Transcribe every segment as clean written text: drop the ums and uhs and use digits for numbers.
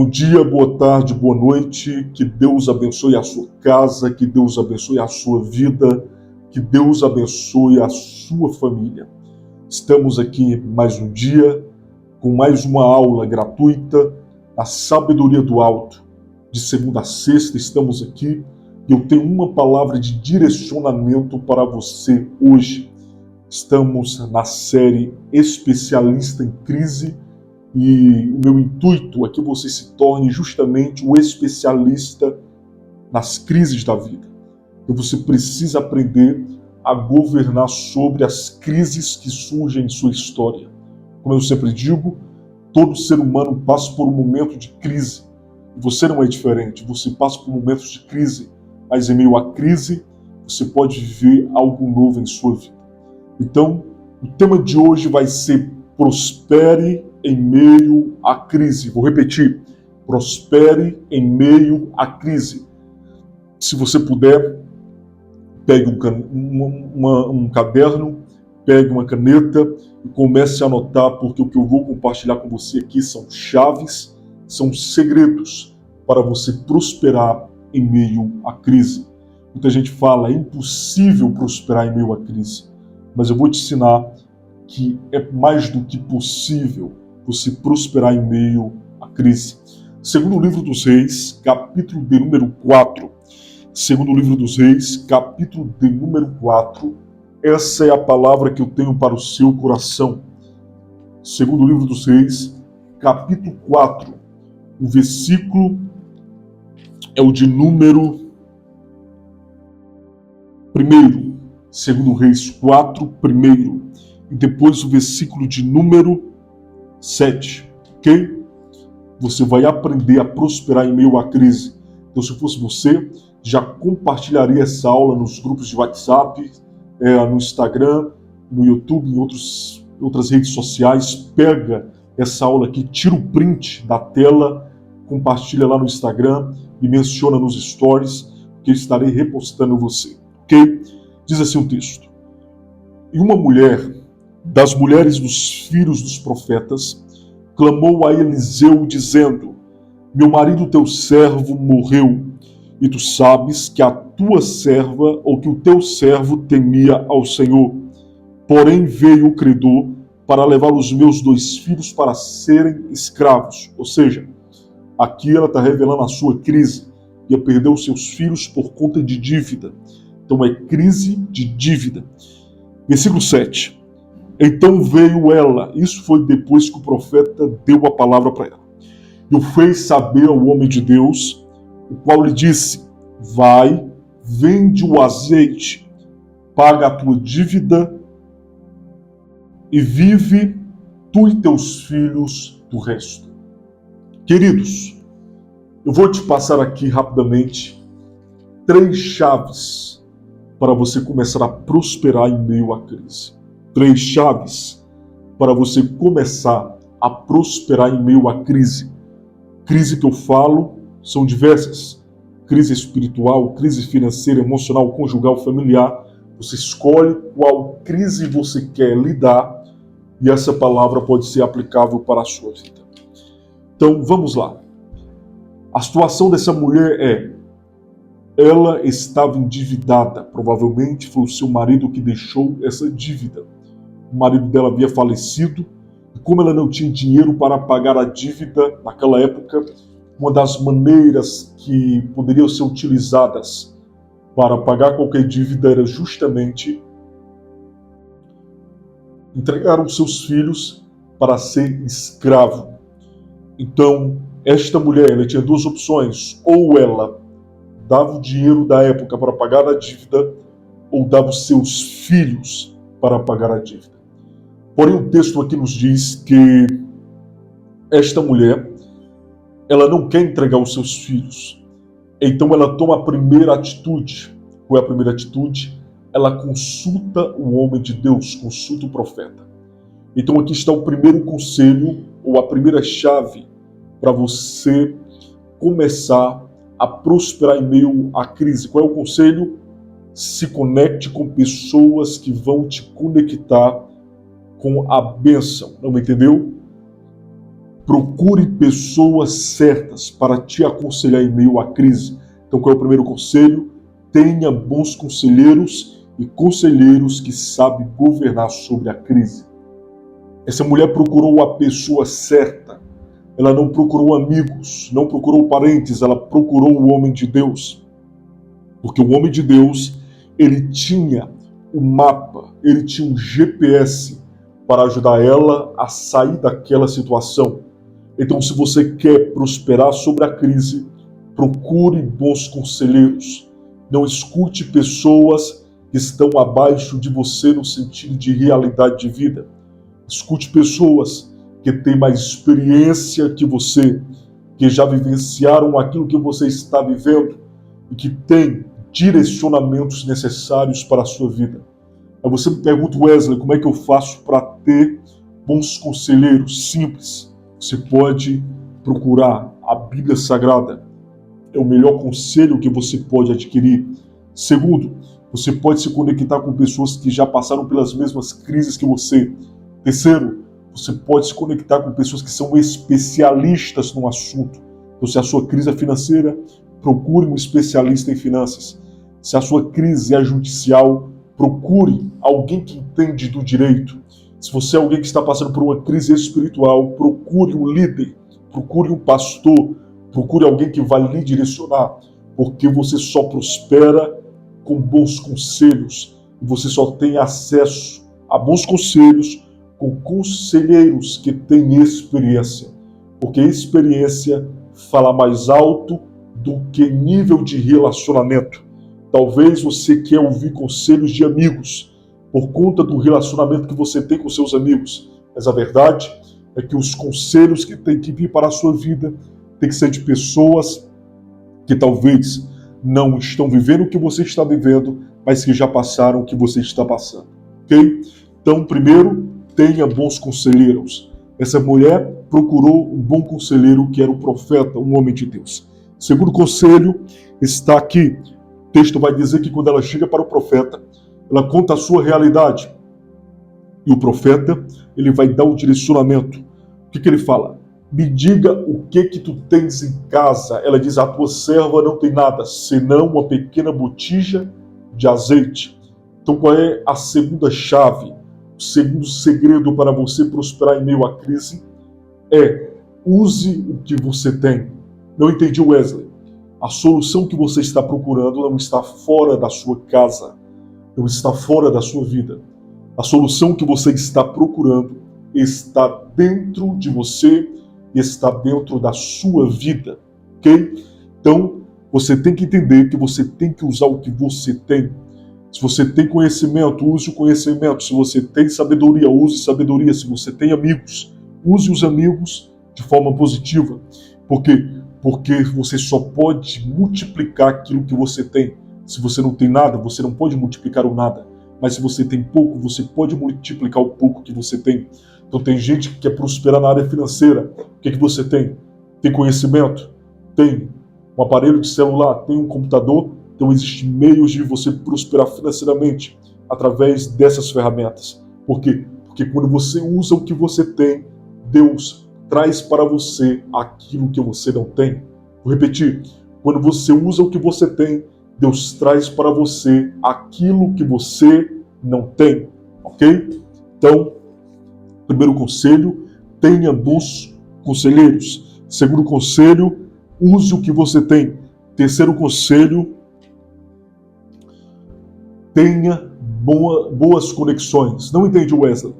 Bom dia, boa tarde, boa noite, que Deus abençoe a sua casa, que Deus abençoe a sua vida, que Deus abençoe a sua família. Estamos aqui mais um dia, com mais uma aula gratuita, a sabedoria do alto. De segunda a sexta estamos aqui e eu tenho uma palavra de direcionamento para você hoje. Estamos na série Especialista em Crise, e o meu intuito é que você se torne justamente o especialista nas crises da vida. E você precisa aprender a governar sobre as crises que surgem em sua história. Como eu sempre digo, todo ser humano passa por um momento de crise. E você não é diferente, você passa por momentos de crise, mas em meio à crise, você pode viver algo novo em sua vida. Então, o tema de hoje vai ser prospere em meio à crise. Vou repetir, prospere em meio à crise. Se você puder, pegue um caderno, pegue uma caneta e comece a anotar, porque o que eu vou compartilhar com você aqui são chaves, são segredos para você prosperar em meio à crise. Muita gente fala, é impossível prosperar em meio à crise, mas eu vou te ensinar que é mais do que possível você prosperar em meio à crise. Segundo o livro dos Reis, capítulo de número 4. Segundo o livro dos Reis, capítulo de número 4. Essa é a palavra que eu tenho para o seu coração. Segundo o livro dos Reis, capítulo 4. O versículo é o de número 1. Segundo Reis 4, 1. E depois o versículo de número 7, ok? Você vai aprender a prosperar em meio à crise. Então, se fosse você, já compartilharia essa aula nos grupos de WhatsApp, no Instagram, no YouTube, em outras redes sociais. Pega essa aula aqui, tira o print da tela, compartilha lá no Instagram e menciona nos stories, que eu estarei repostando você, ok? Diz assim o texto. E uma mulher das mulheres dos filhos dos profetas clamou a Eliseu dizendo: meu marido teu servo morreu, e tu sabes que a tua serva ou que o teu servo temia ao Senhor. Porém veio o credor para levar os meus 2 filhos para serem escravos. Ou seja, aqui ela está revelando a sua crise. Ia perder os seus filhos por conta de dívida. Então é crise de dívida. Versículo 7. Então veio ela, isso foi depois que o profeta deu a palavra para ela, e o fez saber ao homem de Deus, o qual lhe disse: vai, vende o azeite, paga a tua dívida e vive tu e teus filhos do resto. Queridos, eu vou te passar aqui rapidamente 3 chaves para você começar a prosperar em meio à crise. 3 chaves para você começar a prosperar em meio à crise. Crise que eu falo são diversas. Crise espiritual, crise financeira, emocional, conjugal, familiar. Você escolhe qual crise você quer lidar e essa palavra pode ser aplicável para a sua vida. Então, vamos lá. A situação dessa mulher ela estava endividada. Provavelmente foi o seu marido que deixou essa dívida. O marido dela havia falecido, e como ela não tinha dinheiro para pagar a dívida, naquela época, uma das maneiras que poderiam ser utilizadas para pagar qualquer dívida era justamente entregar os seus filhos para ser escravo. Então, esta mulher, ela tinha 2 opções: ou ela dava o dinheiro da época para pagar a dívida, ou dava os seus filhos para pagar a dívida. Porém, o texto aqui nos diz que esta mulher, ela não quer entregar os seus filhos. Então ela toma a primeira atitude. Qual é a primeira atitude? Ela consulta o homem de Deus, consulta o profeta. Então aqui está o primeiro conselho, ou a primeira chave, para você começar a prosperar em meio à crise. Qual é o conselho? Se conecte com pessoas que vão te conectar com a bênção. Não me entendeu? Procure pessoas certas para te aconselhar em meio à crise. Então, qual é o primeiro conselho? Tenha bons conselheiros e conselheiros que sabem governar sobre a crise. Essa mulher procurou a pessoa certa. Ela não procurou amigos, não procurou parentes, ela procurou o homem de Deus. Porque o homem de Deus, ele tinha o mapa, ele tinha um GPS para ajudar ela a sair daquela situação. Então, se você quer prosperar sobre a crise, procure bons conselheiros. Não escute pessoas que estão abaixo de você no sentido de realidade de vida. Escute pessoas que têm mais experiência que você, que já vivenciaram aquilo que você está vivendo e que têm direcionamentos necessários para a sua vida. Aí você me pergunta, Wesley, como é que eu faço para ter bons conselheiros? Simples. Você pode procurar a Bíblia Sagrada. É o melhor conselho que você pode adquirir. Segundo, você pode se conectar com pessoas que já passaram pelas mesmas crises que você. Terceiro, você pode se conectar com pessoas que são especialistas no assunto. Então, se a sua crise é financeira, procure um especialista em finanças. Se a sua crise é judicial, procure alguém que entende do direito. Se você é alguém que está passando por uma crise espiritual, procure um líder, procure um pastor, procure alguém que vai lhe direcionar, porque você só prospera com bons conselhos e você só tem acesso a bons conselhos com conselheiros que têm experiência, porque experiência fala mais alto do que nível de relacionamento. Talvez você quer ouvir conselhos de amigos por conta do relacionamento que você tem com seus amigos, mas a verdade é que os conselhos que têm que vir para a sua vida têm que ser de pessoas que talvez não estão vivendo o que você está vivendo, mas que já passaram o que você está passando, ok? Então, primeiro, tenha bons conselheiros. Essa mulher procurou um bom conselheiro que era o profeta, um homem de Deus. Segundo conselho está aqui. O texto vai dizer que quando ela chega para o profeta, ela conta a sua realidade. E o profeta, ele vai dar um direcionamento. O que ele fala? Me diga o que tu tens em casa. Ela diz, a tua serva não tem nada, senão uma pequena botija de azeite. Então qual é a segunda chave? O segundo segredo para você prosperar em meio à crise é use o que você tem. Não entendi, Wesley? A solução que você está procurando não está fora da sua casa, não está fora da sua vida. A solução que você está procurando está dentro de você e está dentro da sua vida, ok? Então, você tem que entender que você tem que usar o que você tem. Se você tem conhecimento, use o conhecimento. Se você tem sabedoria, use sabedoria. Se você tem amigos, use os amigos de forma positiva. Por quê? Porque você só pode multiplicar aquilo que você tem. Se você não tem nada, você não pode multiplicar o nada. Mas se você tem pouco, você pode multiplicar o pouco que você tem. Então tem gente que quer prosperar na área financeira. O que você tem? Tem conhecimento? Tem um aparelho de celular? Tem um computador? Então existem meios de você prosperar financeiramente através dessas ferramentas. Por quê? Porque quando você usa o que você tem, Deus traz para você aquilo que você não tem. Vou repetir. Quando você usa o que você tem, Deus traz para você aquilo que você não tem. Ok? Então, primeiro conselho, tenha bons conselheiros. Segundo conselho, use o que você tem. Terceiro conselho, tenha boas conexões. Não entende, Wesley?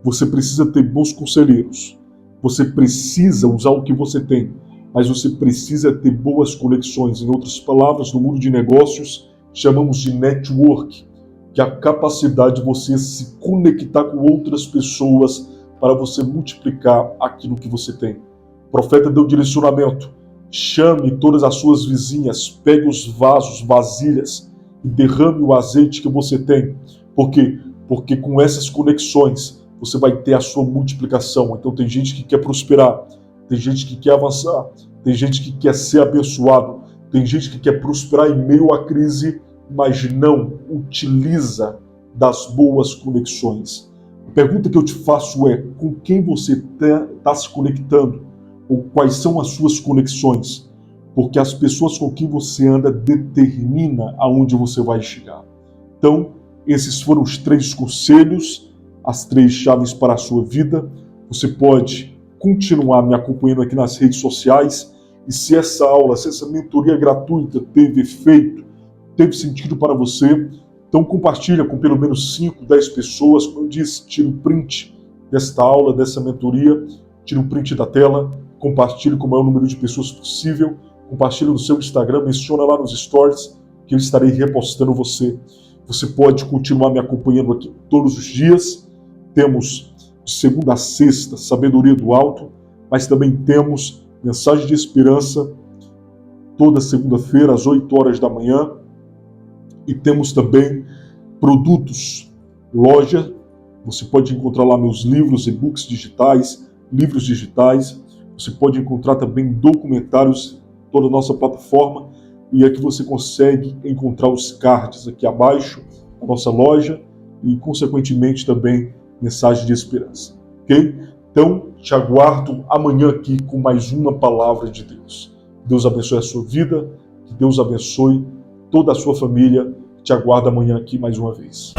Você precisa ter bons conselheiros. Você precisa usar o que você tem, mas você precisa ter boas conexões. Em outras palavras, no mundo de negócios, chamamos de network, que é a capacidade de você se conectar com outras pessoas para você multiplicar aquilo que você tem. O profeta deu direcionamento. Chame todas as suas vizinhas, pegue os vasos, vasilhas e derrame o azeite que você tem. Por quê? Porque com essas conexões você vai ter a sua multiplicação. Então tem gente que quer prosperar, tem gente que quer avançar, tem gente que quer ser abençoado, tem gente que quer prosperar em meio à crise, mas não utiliza das boas conexões. A pergunta que eu te faço é, com quem você está se conectando? ou quais são as suas conexões, porque as pessoas com quem você anda determina aonde você vai chegar. Então, esses foram os 3 conselhos, as 3 chaves para a sua vida. Você pode continuar me acompanhando aqui nas redes sociais, e se essa aula, se essa mentoria gratuita teve efeito, teve sentido para você, então compartilha com pelo menos 5, 10 pessoas. Como eu disse, tira um print desta aula, dessa mentoria, tira um print da tela, compartilhe com o maior número de pessoas possível, compartilhe no seu Instagram, menciona lá nos stories, que eu estarei repostando você. Você pode continuar me acompanhando aqui todos os dias. Temos de segunda a sexta Sabedoria do Alto, mas também temos Mensagem de Esperança toda segunda-feira às 8 horas da manhã. E temos também produtos, loja. Você pode encontrar lá meus livros, e-books digitais, livros digitais. Você pode encontrar também documentários, toda a nossa plataforma. E aqui você consegue encontrar os cards aqui abaixo, a nossa loja, e consequentemente também Mensagem de Esperança. Ok? Então, te aguardo amanhã aqui com mais uma palavra de Deus. Deus abençoe a sua vida, que Deus abençoe toda a sua família. Te aguardo amanhã aqui mais uma vez.